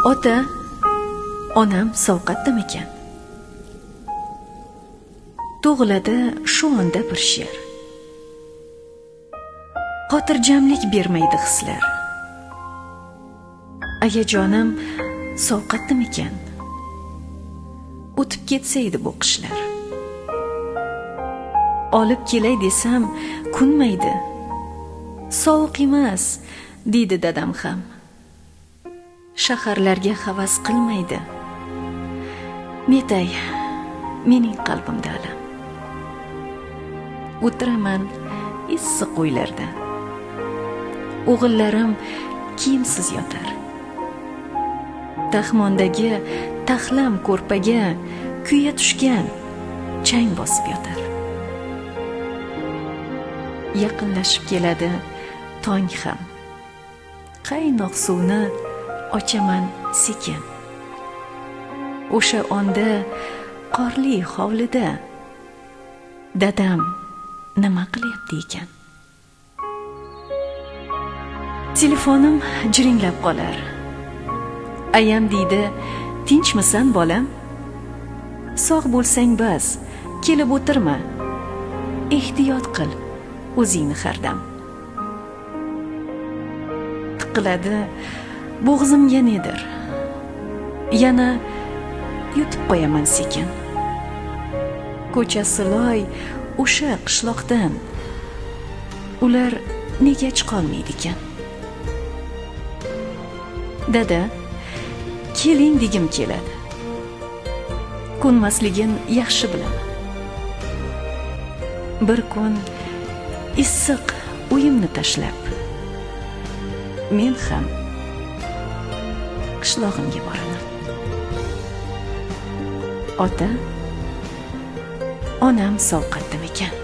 Ota, onam sovqatdimikan? Tug'iladi shu onda bir she'r. Xotirjamlik bermaydi hislar. Ayajonim sovqatdimikan? O'tib ketsaydi bu qishlar. Olib kelay desam kunmaydi. Sovuq emas, deydi dadam ham. Shaharlarga havas qilmaydi. Netay, mening qalbimda alam. O'tiraman issiq uylarda. O'g'illarim kiyimsiz yotar. Taxmondagi taxlam ko'rpaga kuya tushgan chang bosib yotar. Yaqinlashib keladi tong ham. Qaynoq suvni ochaman sekin. O'sha onda qorli hovlida dadam nima qilyapti ekan? Telefonim jiringlab qolar. Ayam deydi, tinchmisan bolam? Sog' bo'lsang bas, kelib o'tirma. Ehtiyot qil o'zingni hardam. Tiqiladi bo'g'zimga nedir? Yana yutib qo'yaman sekin. Ko'chasi loy o'sha qishloqdan. Ular nega chiqolmaydi ekan? Dada, keling degim keladi. Ko'nmasligin yaxshi bilaman. Bir kun issiq uyimni tashlab men ham qishlog'imga boraman. Ota, onam sovqatdimikan?